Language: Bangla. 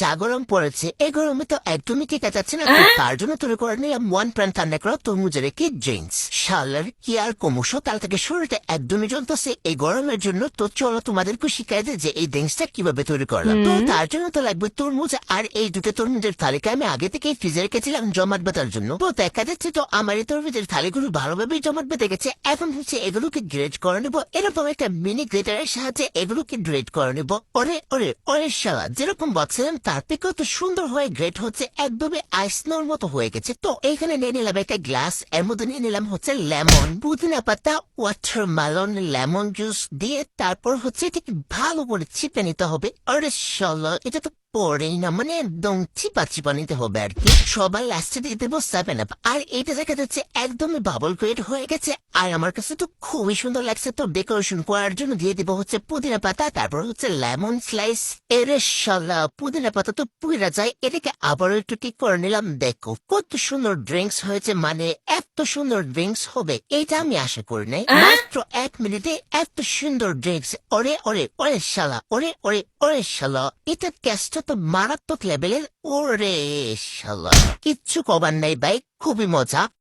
যা গরম পড়েছে এই গরমে তো একদমই টিকা যাচ্ছে না। তার জন্য তৈরি করে নিলাম ওয়ান প্রাণ ঠান্ডা করা তরমুজের কি ড্রিঙ্কস। শালার কি আর কমুস, তার থেকে শরীরটা একদমই জ্বলতেছে এই গরমের জন্য। তো চলো তোমাদেরকে শিখাই দেয় যে এই ড্রিঙ্কসটা কিভাবে তৈরি করলাম। তো তার জন্য তো লাগবে তরমুজ, আর এই দুটো তরমুজের তালিকা আমি আগে থেকে ফ্রিজে রেখেছিলাম জমাট বাঁধার জন্য। তো দেখা যাচ্ছে তো আমার এই তরমুজের থালিগুলো ভালোভাবেই জমাট বেঁধে গেছে। এখন হচ্ছে এগুলোকে গ্রেড করে নেবো, এরকম একটা মিনি গ্রেটারের সাহায্যে এগুলোকে গ্রেড করে নেবো। ওরে ওরে ওরে শালা, যেরকম বলছিলাম তার থেকেও তো সুন্দর হয়ে গ্রেড হচ্ছে, একদমই আইসনোর মতো হয়ে গেছে। তো এইখানে নিয়ে নিলাম একটা গ্লাস, এর মধ্যে নিয়ে নিলাম হচ্ছে লেমন, পুদিনা পাতা, ওয়াটারমেলন, লেমন জুস দিয়ে তারপর হচ্ছে এটাকে ভালো করে চিপে নিতে হবে। আরে শালা, এটা তো পরেই না, মানে একদম চিপা চিপা নিতে হবে আর কি। সবার লাস্টে দিয়ে দেবো 7 আপ। আর এটা দেখা যাচ্ছে একদমই বাবল ক্রিয়েট হয়ে গেছে, আর আমার কাছে তো খুবই সুন্দর লাগছে। তো ডেকোরেশন করার জন্য দিয়ে দিব হচ্ছে পুদিনা পাতা, তারপর হচ্ছে লেমন স্লাইস। এরে শালা, পুদিনা পাতা তো পুইরা যায়, এটাকে আবারও একটু ঠিক করে নিলাম। দেখো কত সুন্দর ড্রিঙ্কস হয়েছে, মানে এত সুন্দর ড্রিঙ্কস হবে এটা আমি আশা করি নাই। মাত্র 1 মিনিটে এত সুন্দর ড্রিঙ্কস। ওরে ওরে ওরে শালা, ওরে ওরে ওরে শালা, এটা ক্যাশটা তো মারাত্মক লেভেলের। ওরে শালা, কিচ্ছু কবার নাই ভাই, খুবই মজা।